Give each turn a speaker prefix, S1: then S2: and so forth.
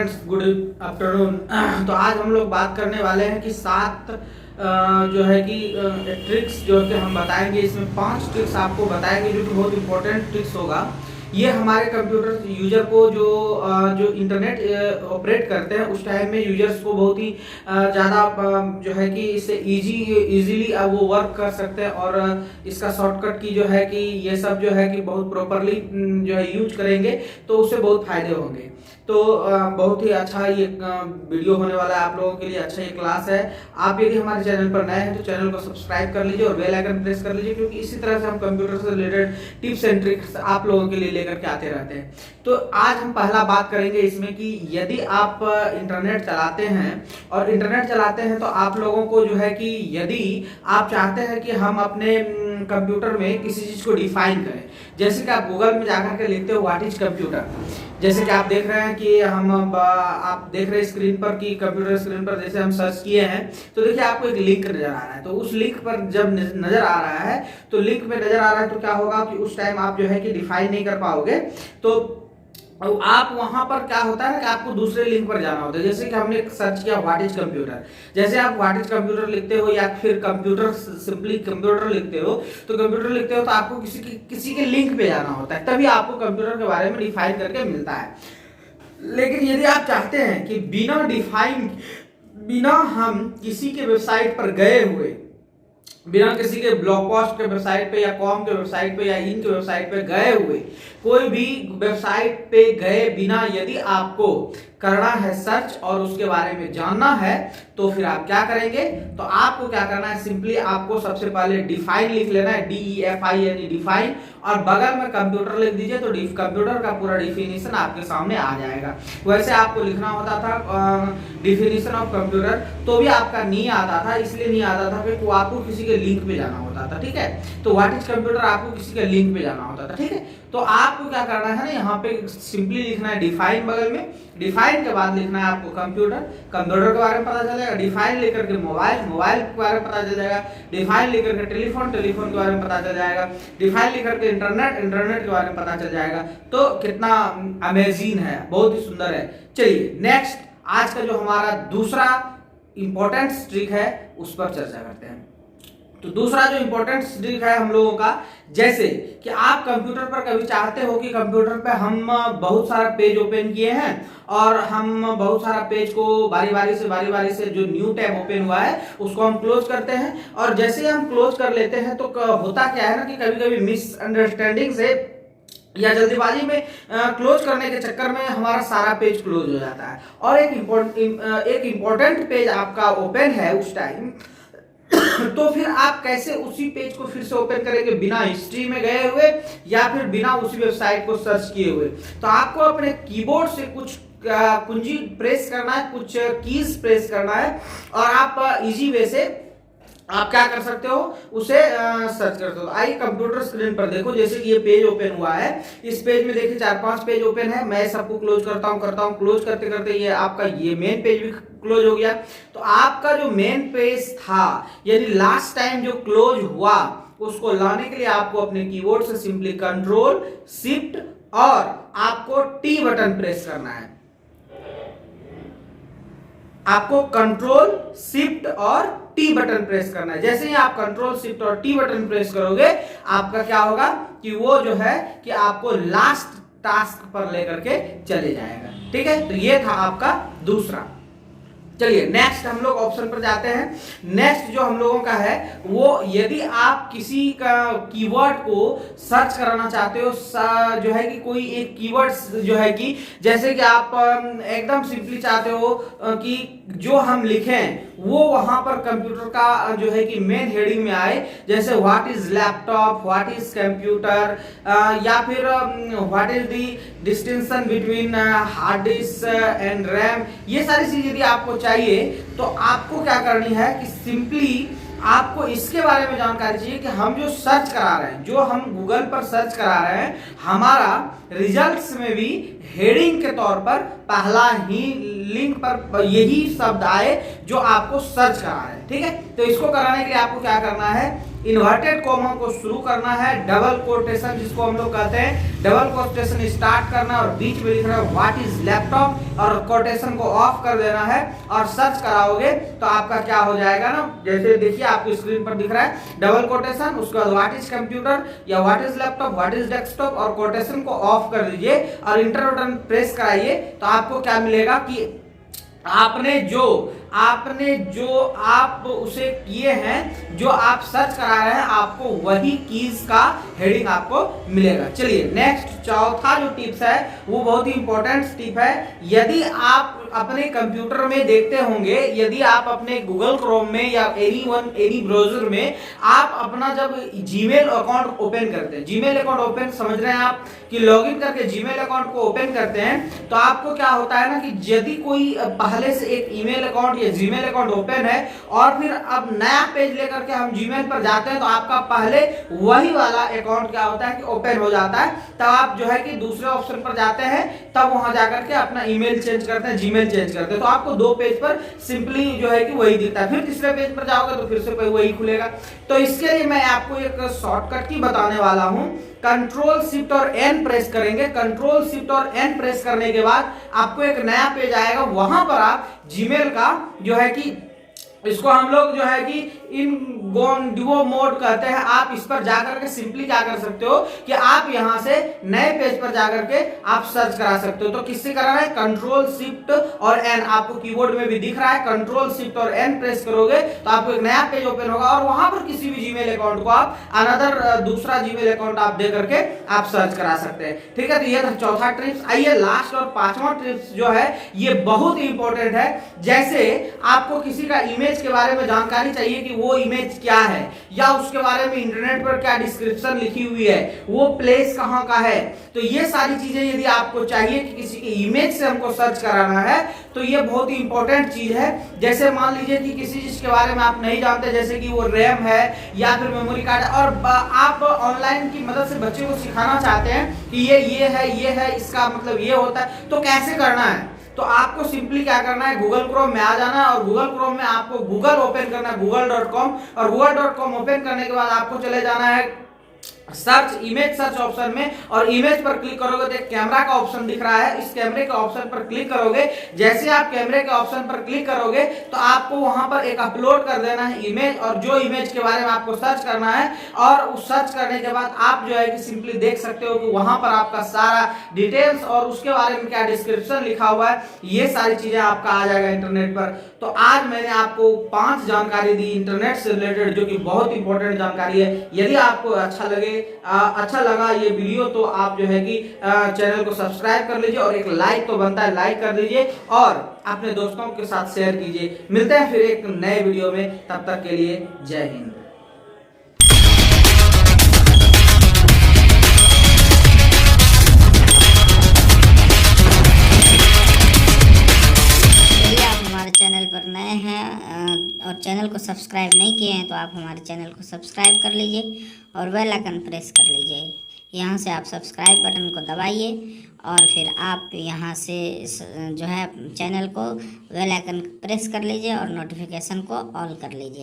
S1: Friends, good afternoon. तो आज हम लोग बात करने वाले हैं कि 7 जो है कि ट्रिक्स जो है कि हम बताएंगे। इसमें 5 ट्रिक्स आपको बताएंगे जो कि बहुत इंपॉर्टेंट ट्रिक्स होगा। ये हमारे कंप्यूटर यूजर को जो इंटरनेट ऑपरेट करते हैं उस टाइम में यूजर्स को बहुत ही ज़्यादा जो है कि इससे इजीली वो वर्क कर सकते हैं और इसका शॉर्टकट की जो है कि ये सब जो है कि बहुत प्रॉपरली जो है यूज करेंगे तो उससे बहुत फायदे होंगे। तो बहुत ही अच्छा ये वीडियो होने वाला है आप लोगों के लिए। अच्छा ये क्लास है। आप यदि हमारे चैनल पर नए हैं तो चैनल को सब्सक्राइब कर लीजिए और बेल आइकन प्रेस कर लीजिए, क्योंकि इसी तरह से हम कंप्यूटर से रिलेटेड टिप्स एंड ट्रिक्स आप लोगों के लिए लेकर के आते रहते हैं। तो आज हम पहला बात करेंगे इसमें कि यदि आप इंटरनेट चलाते हैं तो आप लोगों को जो है कि यदि आप चाहते हैं कि हम अपने कंप्यूटर में किसी चीज को डिफाइन करें, जैसे कि आप गूगल में जाकर के लिखते हो व्हाट इज कंप्यूटर। जैसे कि आप देख रहे हैं कि आप देख रहे हैं स्क्रीन पर कि कंप्यूटर स्क्रीन पर जैसे हम सर्च किए हैं तो देखिए आपको एक लिंक नजर आ रहा है। तो उस लिंक पर जब नजर आ रहा है तो लिंक में नजर आ रहा है तो क्या होगा कि उस टाइम आप जो है कि डिफाइन नहीं कर पाओगे। तो आप वहां पर क्या होता है कि आपको दूसरे लिंक पर जाना होता है। जैसे कि हमने सर्च किया व्हाट इज कंप्यूटर, जैसे आप व्हाट इज कंप्यूटर लिखते हो या फिर कंप्यूटर सिंपली कंप्यूटर लिखते हो तो आपको किसी के लिंक पे जाना होता है, तभी आपको कंप्यूटर के बारे में डिफाइन करके मिलता है। लेकिन यदि आप चाहते हैं कि बिना हम किसी के वेबसाइट पर गए हुए, बिना किसी के ब्लॉग पोस्ट के वेबसाइट पे या कॉम के वेबसाइट पे या इन के वेबसाइट पे गए हुए, कोई भी वेबसाइट पे गए बिना यदि आपको करना है सर्च और उसके बारे में जानना है तो फिर आप क्या करेंगे? तो आपको क्या करना है, सिंपली आपको सबसे पहले डिफाइन लिख लेना है, DEFIN डिफाइन, और बगल में कंप्यूटर लिख दीजिए तो कंप्यूटर का पूरा डिफिनीशन आपके सामने आ जाएगा। वैसे आपको लिखना होता था डिफिनीशन ऑफ कंप्यूटर, तो भी आपका नहीं आता था, इसलिए नहीं आता था क्योंकि आपको किसी के लिंक पे जाना होता था। ठीक है, तो व्हाट इज कंप्यूटर आपको किसी के लिंक पे जाना होता था। ठीक है, तो आपको क्या करना है ना, यहाँ पे सिंपली लिखना है डिफाइन, बगल में डिफाइन के बाद लिखना है आपको कंप्यूटर के बारे में पता चल जाएगा। डिफाइन लेकर के मोबाइल के बारे में पता चल जाएगा। डिफाइन लेकर के टेलीफोन के बारे में पता चल जाएगा। डिफाइन लेकर के इंटरनेट के बारे में पता चल जाएगा। तो कितना अमेजिंग है, बहुत ही सुंदर है। चलिए नेक्स्ट, आज का जो हमारा दूसरा इंपॉर्टेंट ट्रिक है उस पर चर्चा करते हैं। तो दूसरा जो इंपॉर्टेंट ट्रिक है हम लोगों का, जैसे कि आप कंप्यूटर पर कभी चाहते हो कि कंप्यूटर पे हम बहुत सारा पेज ओपन किए हैं और हम बहुत सारा पेज को बारी बारी से जो न्यू टैब ओपन हुआ है उसको हम क्लोज करते हैं, और जैसे हम क्लोज कर लेते हैं तो होता क्या है ना कि कभी मिसअंडरस्टैंडिंग से या जल्दीबाजी में क्लोज करने के चक्कर में हमारा सारा पेज क्लोज हो जाता है और एक इम्पोर्टेंट पेज आपका ओपन है उस टाइम। तो फिर आप कैसे उसी पेज को फिर से ओपन करेंगे बिना हिस्ट्री में गए हुए या फिर बिना उसी वेबसाइट को सर्च किए हुए? तो आपको अपने कीबोर्ड से कुछ कुंजी प्रेस करना है, कुछ कीज प्रेस करना है, और आप इजी वे से आप क्या कर सकते हो, उसे सर्च कर सकते हो। आइए कंप्यूटर स्क्रीन पर देखो, जैसे कि ये पेज ओपन हुआ है, इस पेज में देखिए 4-5 पेज ओपन है। मैं सबको क्लोज करता हूँ क्लोज करते करते ये आपका ये मेन पेज भी क्लोज हो गया। तो आपका जो मेन पेज था, यानी लास्ट टाइम जो क्लोज हुआ, उसको लाने के लिए आपको अपने कीबोर्ड से सिंपली कंट्रोल शिफ्ट और आपको टी बटन प्रेस करना है। आपको कंट्रोल शिफ्ट और टी बटन प्रेस करना है। जैसे ही आप कंट्रोल शिफ्ट और टी बटन प्रेस करोगे, आपका क्या होगा कि वो जो है कि आपको लास्ट टास्क पर लेकर के चले जाएगा। ठीक है, तो ये था आपका दूसरा। चलिए नेक्स्ट हम लोग ऑप्शन पर जाते हैं। नेक्स्ट जो हम लोगों का है वो, यदि आप किसी का कीवर्ड को सर्च कराना चाहते हो, जो है कि कोई एक कीवर्ड जो है कि जैसे कि आप एकदम सिंपली चाहते हो कि जो हम लिखें वो वहां पर कंप्यूटर का जो है कि मेन हेडिंग में आए, जैसे what is laptop, what is computer, या फिर what is the distinction between hard disk and RAM, ये सारी चीज यदि आपको चाहिए तो आपको क्या करनी है कि सिंपली आपको इसके बारे में जानकारी चाहिए कि हम जो सर्च करा रहे हैं, जो हम गूगल पर सर्च करा रहे हैं, हमारा रिजल्ट्स में भी हेडिंग के तौर पर पहला ही लिंक पर यही शब्द आए जो आपको सर्च करा है। ठीक है, तो इसको कराने के लिए आपको क्या करना है इन्वर्टेड कॉमा को शुरू करना है, डबल कोटेशन जिसको हम लोग कहते हैं, डबल कोटेशन स्टार्ट करना और बीच में लिखना है व्हाट इज लैपटॉप और कोटेशन को ऑफ कर देना है और सर्च कराओगे तो आपका क्या हो जाएगा ना, जैसे देखिए आपकी स्क्रीन पर दिख रहा है डबल कोटेशन, उसके बाद व्हाट इज कंप्यूटर या what is laptop, what is desktop और कोटेशन को ऑफ कर दीजिए और इंटर बटन प्रेस कराइए। तो आपको क्या मिलेगा कि आपने जो आप उसे किए हैं, जो आप सर्च करा रहे हैं, आपको वही कीज का हेडिंग आपको मिलेगा। चलिए नेक्स्ट चौथा जो टिप्स है वो बहुत ही इंपॉर्टेंट टिप है। यदि आप अपने कंप्यूटर में देखते होंगे, यदि आप अपने गूगल क्रोम में या एनी ब्राउज़र में आप अपना जब जीमेल अकाउंट ओपन करते हैं, जीमेल अकाउंट ओपन समझ रहे हैं आप कि लॉगिन करके जीमेल अकाउंट को ओपन करते हैं, तो आपको क्या होता है ना कि यदि कोई पहले से एक ईमेल अकाउंट या जीमेल अकाउंट ओपन है और फिर अब नया पेज लेकर के हम जीमेल पर जाते हैं तो आपका पहले वही वाला अकाउंट क्या होता है कि ओपन हो जाता है। तब आप जो है कि दूसरे ऑप्शन पर जाते हैं, तब वहां जाकर के अपना ईमेल चेंज करते हैं, जीमेल चेंज करते हैं, तो आपको दो पेज पर सिंपली जो है कि वही दिखता है। फिर तीसरे पेज पर जाओगे तो फिर से वही खुलेगा। तो इसके लिए मैं आपको एक शॉर्टकट की बताने वाला हूं। कंट्रोल शिफ्ट और एन प्रेस करेंगे, कंट्रोल शिफ्ट और एन प्रेस करने के बाद आपको एक नया पेज आएगा, वहां पर आप जीमेल का जो है कि इसको हम लोग जो है कि इनकॉग्निटो मोड कहते हैं, आप इस पर जाकर के सिंपली क्या कर सकते हो कि आप यहां से नए पेज पर जाकर के आप सर्च करा सकते हो। तो किससे करना है, कंट्रोल शिफ्ट और एन, आपको कीबोर्ड में भी दिख रहा है, कंट्रोल शिफ्ट और एन प्रेस करोगे तो आपको एक नया पेज ओपन होगा और वहां पर किसी भी जीमेल अकाउंट को आप अनदर दूसरा जीमेल अकाउंट आप दे करके आप सर्च करा सकते हैं। ठीक है, तो ये था चौथा ट्रिप्स। आइए लास्ट और पांचवा ट्रिप्स जो है ये बहुत ही इंपॉर्टेंट है। जैसे आपको किसी का इमेज के बारे में जानकारी चाहिए कि वो इमेज क्या है या उसके बारे में इंटरनेट पर क्या डिस्क्रिप्शन लिखी हुई है, वो प्लेस कहां का है, तो ये सारी चीजें यदि आपको चाहिए कि किसी की इमेज से हमको सर्च कराना है तो ये बहुत ही इंपॉर्टेंट चीज है। जैसे मान लीजिए कि किसी चीज के बारे में आप नहीं जानते, जैसे कि वो रैम है या फिर मेमोरी कार्ड है और आप ऑनलाइन की मदद से बच्चे को सिखाना चाहते हैं कि ये है इसका मतलब ये होता है, तो कैसे करना है, तो आपको सिंपली क्या करना है, गूगल क्रोम में आ जाना है और गूगल क्रोम में आपको गूगल ओपन करना है, google.com, और google.com ओपन करने के बाद आपको चले जाना है सर्च, इमेज सर्च ऑप्शन में, और इमेज पर क्लिक करोगे तो एक कैमरा का ऑप्शन दिख रहा है, इस कैमरे के ऑप्शन पर क्लिक करोगे। जैसे आप कैमरे के ऑप्शन पर क्लिक करोगे तो आपको वहां पर एक अपलोड कर देना है इमेज, और जो इमेज के बारे में आपको सर्च करना है, और उस सर्च करने के बाद आप जो है कि सिंपली देख सकते हो कि वहां पर आपका सारा डिटेल्स और उसके बारे में क्या डिस्क्रिप्शन लिखा हुआ है, ये सारी चीजें आपका आ जाएगा इंटरनेट पर। तो आज मैंने आपको 5 जानकारी दी इंटरनेट से रिलेटेड, जो कि बहुत इंपॉर्टेंट जानकारी है। यदि आपको अच्छा लगा ये वीडियो तो आप जो है कि चैनल को सब्सक्राइब कर लीजिए और एक लाइक तो बनता है, लाइक कर दीजिए और अपने दोस्तों के साथ शेयर कीजिए। मिलते हैं फिर एक नए वीडियो में, तब तक के लिए जय हिंद।
S2: चैनल पर नए हैं और चैनल को सब्सक्राइब नहीं किए हैं तो आप हमारे चैनल को सब्सक्राइब कर लीजिए और बेल आइकन प्रेस कर लीजिए। यहाँ से आप सब्सक्राइब बटन को दबाइए और फिर आप यहाँ से जो है चैनल को बेल आइकन प्रेस कर लीजिए और नोटिफिकेशन को ऑल कर लीजिए।